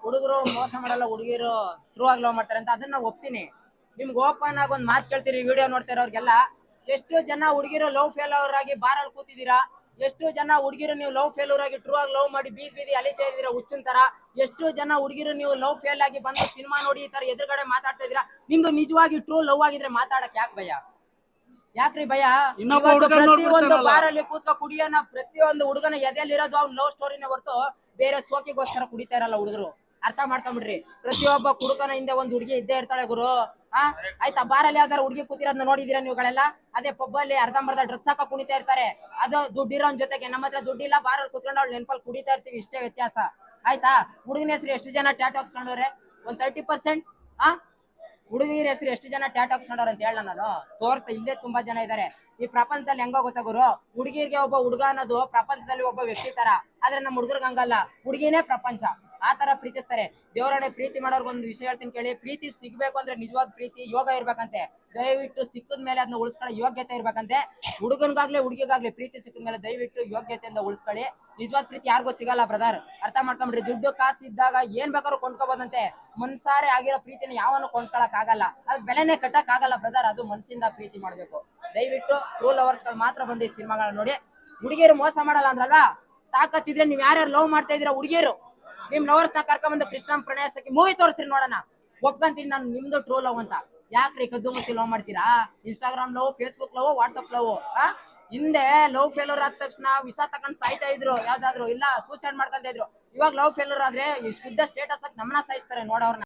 ಹುಡುಗರು ಮೋಸ ಮಾಡಲ್ಲ, ಹುಡುಗಿರು ಟ್ರೂ ಆಗಿ ಲವ್ ಮಾಡ್ತಾರೆ ಅಂತ ಅದನ್ನ ಒಪ್ತೀನಿ. ನಿಮ್ಗೆ ಓಪನ್ ಆಗಿ ಒಂದ್ ಮಾತು ಕೇಳ್ತೀರಿ, ವಿಡಿಯೋ ನೋಡ್ತಿರೋರ್ಗೆಲ್ಲ, ಎಷ್ಟು ಜನ ಹುಡುಗಿರು ಲವ್ ಫೇಲ್ಯೂರ್ ಆಗಿ ಬಾರಲ್ಲಿ ಕೂತಿದ್ದೀರಾ? ಎಷ್ಟು ಜನ ಹುಡುಗಿರು ನೀವು ಲವ್ ಫೇಲ್ಯೂರ್ ಆಗಿ ಟ್ರೂ ಆಗಿ ಲವ್ ಮಾಡಿ ಬೀದಿ ಬೀದಿ ಅಲಿತಾ ಇದೀರಾ ಹುಚ್ಚಿನ ತರ? ಎಷ್ಟು ಜನ ಹುಡುಗಿರು ನೀವು ಲವ್ ಫೇಲ್ ಆಗಿ ಬಂದು ಸಿನಿಮಾ ನೋಡಿ ಈ ತರ ಎದುರುಗಡೆ ಮಾತಾಡ್ತಾ ಇದೀರಾ? ನಿಮ್ದು ನಿಜವಾಗಿ ಟ್ರೂ ಲವ್ ಆಗಿದ್ರೆ ಮಾತಾಡಕ್ ಯಾಕೆ ಭಯ? ಯಾಕ್ರಿ ಭಯ? ಪ್ರತಿಯೊಂದು ಬಾರಲ್ಲಿ ಕೂತ್ಕೊ ಕುಡಿಯೋನ ಪ್ರತಿಯೊಂದು ಹುಡುಗನ ಎದೆಯಲ್ಲಿರೋದು ಅವ್ನ ಲವ್ ಸ್ಟೋರಿನೇ ಹೊರತು ಬೇರೆ ಸೋಕಿಗೋಸ್ಕರ ಕುಡಿತಾ ಇರಲ್ಲ ಹುಡುಗರು. ಅರ್ಥ ಮಾಡ್ಕೊಂಡ್ಬಿಡ್ರಿ. ಪ್ರತಿಯೊಬ್ಬ ಕುಡುಕನ ಹಿಂದೆ ಒಂದ್ ಹುಡುಗಿ ಇದ್ದೇ ಇರ್ತಾಳೆ ಗುರು. ಆಯ್ತಾ? ಬಾರಲ್ಲಿ ಯಾವ್ದಾರು ಹುಡುಗಿ ಕೂತಿರೋದನ್ನ ನೋಡಿದೀರಾ ನೀವುಗಳೆಲ್ಲ? ಅದೇ ಪಬ್ಬಲ್ಲಿ ಅರ್ಧಂಬರ್ಧ ಡ್ರೆಸ್ ಹಾಕ ಕುಣಿತಾ ಇರ್ತಾರೆ. ಅದು ದುಡ್ಡಿರೋನ್ ಜೊತೆಗೆ. ನಮ್ಮ ಹತ್ರ ದುಡ್ಡಿಲ್ಲ, ಬಾರಲ್ಲಿ ಕೂತ್ಕೊಂಡು ಅವ್ಳು ನೆನಪಲ್ಲಿ ಕುಡಿತಾ ಇರ್ತೀವಿ, ಇಷ್ಟೇ ವ್ಯತ್ಯಾಸ. ಆಯ್ತಾ? ಹುಡುಗನ ಹೆಸರು ಎಷ್ಟು ಜನ ಟ್ಯಾಟೂ ಹಾಕ್ಸ್ಕೊಂಡವ್ರೆ? ಒಂದ್ 30%. ಹುಡುಗಿರ ಹೆಸರು ಎಷ್ಟು ಜನ ಟ್ಯಾಟೂ ಹಾಕ್ಸ್ಕೊಂಡವ್ರ ಅಂತ ಹೇಳ ನಾನು ತೋರಿಸ್ತಾ. ಇಲ್ಲೇ ತುಂಬಾ ಜನ ಇದಾರೆ. ಈ ಪ್ರಪಂಚದಲ್ಲಿ ಹೆಂಗೋ ಗೊತ್ತಾ ಗುರು, ಹುಡುಗಿರ್ಗೆ ಒಬ್ಬ ಹುಡುಗ ಅನ್ನೋದು ಪ್ರಪಂಚದಲ್ಲಿ ಒಬ್ಬ ವ್ಯಕ್ತಿ ತರ, ಆದ್ರೆ ನಮ್ಮ ಹುಡುಗರ್ಗ ಹಂಗಲ್ಲ, ಹುಡುಗಿನೇ ಪ್ರಪಂಚ. ಆ ತರ ಪ್ರೀತಿಸ್ತಾರೆ. ದೇವರಡೆ ಪ್ರೀತಿ ಮಾಡೋರ್ಗ ಒಂದು ವಿಷಯ ಹೇಳ್ತೀನಿ ಕೇಳಿ. ಪ್ರೀತಿ ಸಿಗ್ಬೇಕು ಅಂದ್ರೆ ನಿಜವಾದ ಪ್ರೀತಿ ಯೋಗ ಇರ್ಬೇಕಂತೆ. ದಯವಿಟ್ಟು ಸಿಕ್ಕದ ಮೇಲೆ ಅದನ್ನ ಉಳಿಸ್ಕೊಳ್ಳೋ ಯೋಗ್ಯತೆ ಇರ್ಬೇಕಂತೆ. ಹುಡುಗನ್ಗಾಗ್ಲಿ ಹುಡುಗಿಗಾಗ್ಲಿ ಪ್ರೀತಿ ಸಿಕ್ಕದ ಮೇಲೆ ದಯವಿಟ್ಟು ಯೋಗ್ಯತೆಯಿಂದ ಉಳಿಸ್ಕೊಳ್ಳಿ. ನಿಜವಾದ ಪ್ರೀತಿ ಯಾರಿಗೂ ಸಿಗಲ್ಲ ಬ್ರದರ್. ಅರ್ಥ ಮಾಡ್ಕೊಂಡ್ರಿ. ದುಡ್ಡು ಕಾಸು ಇದ್ದಾಗ ಏನ್ ಬೇಕಾದ್ರೂ ಕೊಂಡ್ಕೋಬೋದಂತೆ. ಮನ್ಸಾರೆ ಆಗಿರೋ ಪ್ರೀತಿನ ಯಾವನು ಕೊಂಡ್ಕೊಳಕ್ ಆಗಲ್ಲ. ಅದ್ ಬೆಲೆನೆ ಕಟ್ಟಕ್ ಆಗಲ್ಲ ಬ್ರದರ್. ಅದು ಮನ್ಸಿಂದ ಪ್ರೀತಿ ಮಾಡ್ಬೇಕು. ದಯವಿಟ್ಟು ಟ್ರೂ ಲವರ್ಸ್ ಗಳು ಮಾತ್ರ ಬಂದು ಈ ಸಿನಿಮಾಗಳನ್ನ ನೋಡಿ. ಹುಡುಗಿಯರು ಮೋಸ ಮಾಡಲ್ಲ ಅಂದ್ರಲ್ವಾ? ತಾಕತ್ತಿದ್ರೆ ನೀವ್ ಯಾರ್ಯಾರು ಲವ್ ಮಾಡ್ತಾ ಇದೀರಾ ಹುಡುಗಿಯರು, ನಿಮ್ ಲವರ್ಸ್ ನ ಕರ್ಕೊಂಡ್ಬಂದು ಕೃಷ್ಣಂ ಪ್ರಣಯಸಕ್ಕೆ ಮೂವಿ ತೋರಿಸ್ರಿ ನೋಡೋಣ. ಒಪ್ಕೊಂತೀನಿ ನಾನು ನಿಮ್ದು ಟ್ರೂ ಲವ್ ಅಂತ. ಯಾಕ್ರಿ ಕದ್ದು ಮುಚ್ಚಿ ಲವ್ ಮಾಡ್ತೀರಾ? Instagram love, Facebook love, WhatsApp love. ಹಿಂದೆ ಲವ್ ಫೇಲ್ಯೂರ್ ಆದ ತಕ್ಷಣ ವಿಸ ತಕೊಂಡ್ ಸಾಯ್ತಾ ಇದ್ರು, ಯಾವ್ದಾದ್ರು ಇಲ್ಲ ಸೂಸೈಡ್ ಮಾಡ್ಕೊಂತ ಇದ್ರು. ಇವಾಗ ಲವ್ ಫೇಲ್ಯೂರ್ ಆದ್ರೆ ಶುದ್ಧ ಸ್ಟೇಟಸ್ ನಮ್ಮನ್ನ ಸಾಯಿಸ್ತಾರೆ ನೋಡೋರ್ನ.